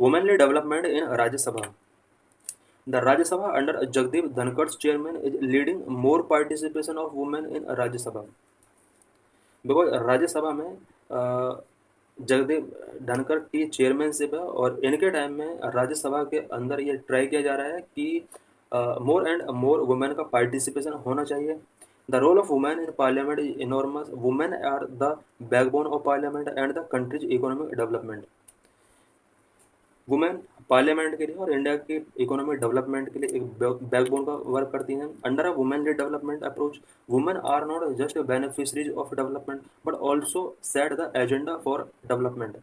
Womanly development in Rajya Sabha. The Rajya Sabha under Jagdeep Dhankar's chairman is leading more participation of women in Rajya Sabha. Because Rajya Sabha में जगदीप धनखड़ की chairmanship है और इनके time में राज्यसभा के अंदर ये ट्राई किया जा रहा है कि मोर एंड मोर वुमेन का पार्टिसिपेशन होना चाहिए. The role of women in parliament is enormous. Women are the backbone of parliament and the country's economic development. Women parliament के लिए और इंडिया की इकोनॉमिक डेवलपमेंट के लिए एक बैकबोन का वर्क करती हैं. Under a women led development approach, women are not just beneficiaries of development but also set the agenda for development.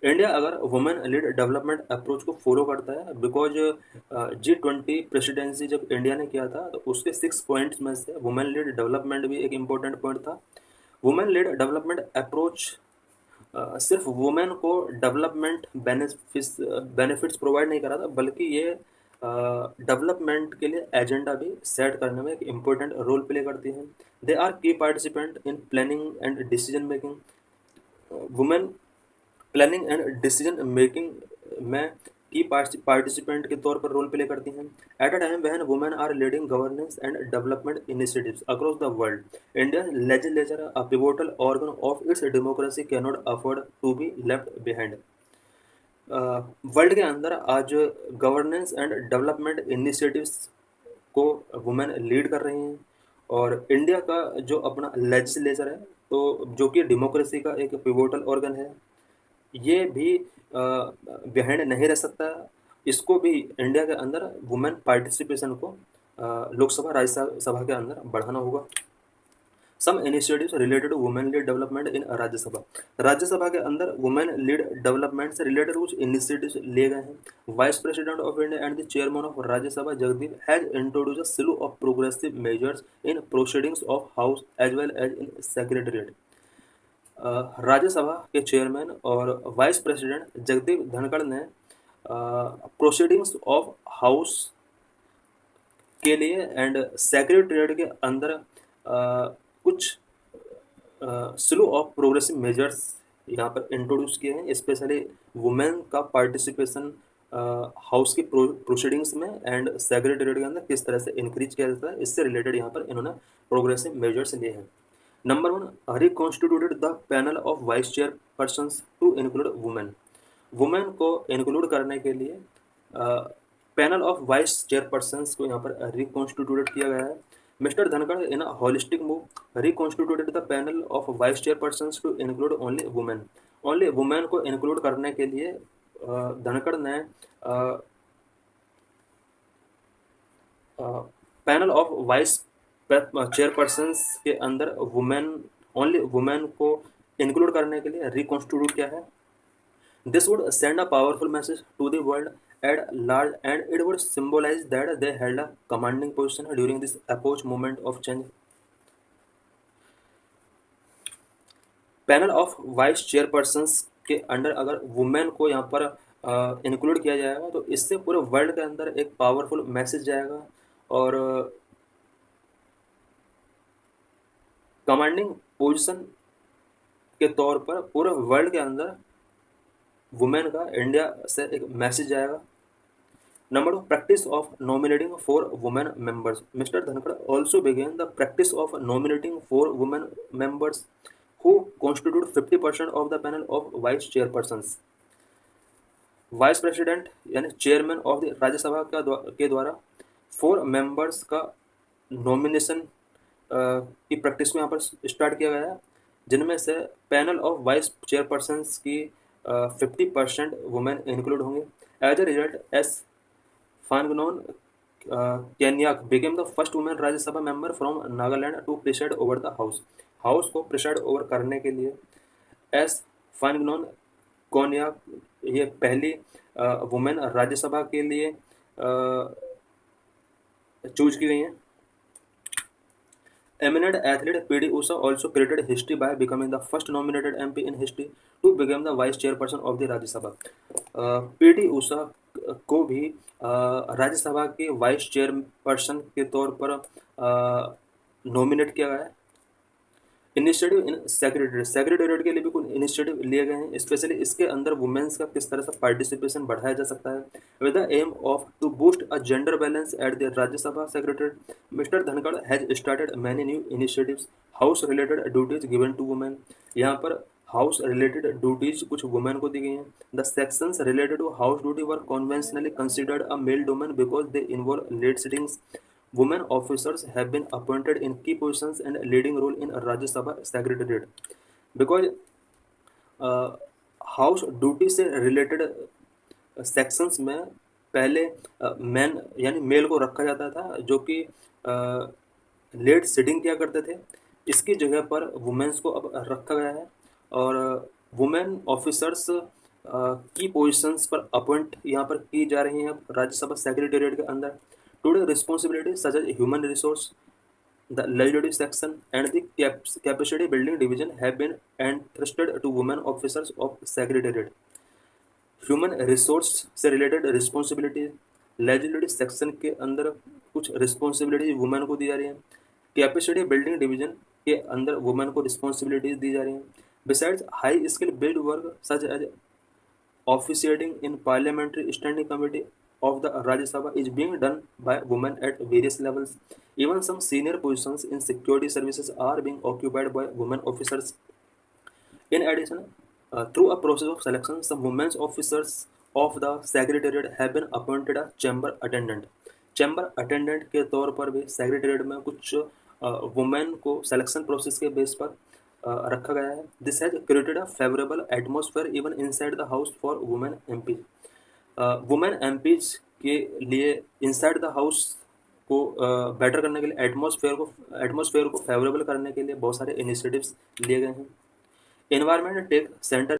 India अगर वुमेन लीड डेवलपमेंट अप्रोच को फॉलो करता है, बिकॉज G20 प्रेसिडेंसी जब India ने किया था तो उसके 6 पॉइंट्स में से वुमेन लीड डेवलपमेंट भी एक इम्पोर्टेंट पॉइंट था. वुमेन लीड डेवलपमेंट अप्रोच सिर्फ वुमेन को डेवलपमेंट बेनिफिट्स प्रोवाइड नहीं करा था, बल्कि ये डेवलपमेंट के लिए एजेंडा भी सेट करने में एक इम्पोर्टेंट रोल प्ले करती हैं. दे आर की participant in planning and decision making. Women planning and decision making में की पार्टिसिपेंट के तौर पर रोल प्ले करती हैं. At a time when women are leading governance and development initiatives across the world, India legislature a pivotal organ of its democracy can not afford to be left behind. World के अंदर आज governance and development initiatives को women lead कर रही हैं और India का जो अपना लेजिस्लेचर है, तो जो कि डेमोक्रेसी का एक पिवोटल ऑर्गन है, ये भी बिहाइंड नहीं रह सकता. इसको भी इंडिया के अंदर वुमेन पार्टिसिपेशन को लोकसभा राज्यसभा के अंदर बढ़ाना होगा. Some initiatives related to women lead development in Rajya Sabha. Rajya Sabha के अंदर वुमेन लीड डेवलपमेंट से रिलेटेड कुछ इनिशिएटिव्स लिए गए हैं. Vice president of India and the chairman of Rajya Sabha Jagdeep has introduce a slew of progressive measures in proceedings of house as well as in secretariat. Rajya Sabha के chairman और vice president Jagdeep Dhankhar ने proceedings of house के लिए and secretariat के अंदर कुछ slow of progressive measures यहाँ पर इंट्रोड्यूस किए हैं, स्पेशली वुमेन का पार्टिसिपेशन हाउस की प्रोसीडिंग्स में एंड सेक्रेटरीट के अंदर किस तरह से इंक्रीज किया जाता है, इससे रिलेटेड यहाँ पर इन्होंने प्रोग्रेसिव मेजर्स लिए हैं. Number 1, reconstituted the panel of vice chairpersons to include women. Women को इंक्लूड करने के लिए पैनल ऑफ वाइस चेयरपर्सन्स को यहाँ पर रिकॉन्स्टिट्यूटेड किया गया है. Mister Dhankhar in a holistic move reconstituted the panel of vice chairpersons to include only women. Only women को इंक्लूड करने के लिए धनखड़ ने पैनल ऑफ वाइस चेयरपर्सन्स के अंदर ओनली वुमेन को इंक्लूड करने के लिए रिकॉन्स्टिट्यूट किया है. This would send a powerful message to the world at large and it would symbolise that they held a commanding position during this approach movement of change. Panel of vice chairpersons के under अगर women को यहाँ पर include किया जाएगा तो इससे पूरे वर्ल्ड के अंदर एक पावरफुल मैसेज जाएगा और कमांडिंग पोजीशन के तौर पर पूरे वर्ल्ड के अंदर वुमेन का इंडिया से एक मैसेज जाएगा. Number 2, practice of nominating for women members. Mister Dhankhar also begin the practice of nominating for women members who constitute 50% of the panel of vice chairpersons. Vice president यानी chairman of the Rajya Sabha के द्वारा 4 members का nomination की practice को यहाँ पर start किया गया है, जिनमें से पैनल ऑफ वाइस चेयरपर्सन्स की 50% वुमेन इंक्लूड होंगे. As a result S Phangnon Konyak became the first women Rajya Sabha member from Nagaland to preside over the house. House को प्रिसाइड ओवर करने के लिए एस फानगनोन कोन्याक ये पहली वुमेन राज्यसभा के लिए चूज की गई हैं. Eminent athlete P.D. Usha also created history by becoming the first nominated MP in history to become the vice chairperson of the Rajya Sabha. P.D. Usha को भी राज्यसभा के वाइस चेयरपर्सन के तौर पर नॉमिनेट किया गया है. इनिशिएटिव इन सेक्रेटरीट के लिए भी कुछ इनिशिएटिव लिए गए हैं, स्पेशली इसके अंदर वुमेन्स का किस तरह से पार्टिसिपेशन बढ़ाया जा सकता है, with the aim of to boost a gender balance at the Rajya Sabha secretariat mister Dhankhar has started many new initiatives house related duties given to women. यहाँ पर हाउस रिलेटेड ड्यूटीज कुछ वुमेन को दी गई हैं। The sections related to house duty were conventionally considered a male domain because they involve late sittings. Women officers have been appointed in key positions and leading role in Rajya Sabha Secretariat because house duty से related sections में पहले man यानी mail को रखा जाता था जो कि लेट सिटिंग किया करते थे। इसकी जगह पर वुमेन्स को अब रखा गया है और वुमेन ऑफिसर्स की पोजीशंस पर अपॉइंट यहाँ पर की जा रही हैं राज्यसभा सेक्रेटेरिएट के अंदर। Today responsibility such as human resource, the legislative section and the capacity building division have been entrusted to women officers of secretariat. Human resource से रिलेटेड रिस्पॉन्सिबिलिटी लेजिस्लेटिव सेक्शन के अंदर कुछ रिस्पॉन्सिबिलिटी वुमेन को दी जा रही है। कैपेसिटी बिल्डिंग डिवीजन के अंदर वुमेन को रिस्पॉन्सिबिलिटीज दी जा रही हैं। Besides high skill build work such as officiating in parliamentary standing committee of the Rajya Sabha is being done by women at various levels. Even some senior positions in security services are being occupied by women officers. In addition, through a process of selection, some women officers of the secretariat have been appointed as chamber attendant. Chamber attendant के तौर पर भी secretariat में कुछ women को selection process के base पर रखा गया है। This has created a favourable atmosphere even inside the house for women MPs. Women MPs के लिए इनसाइड द हाउस को बेटर करने के लिए एटमॉस्फेयर को फेवरेबल करने के लिए बहुत सारे इनिशिएटिव्स लिए गए हैं। Environment take centre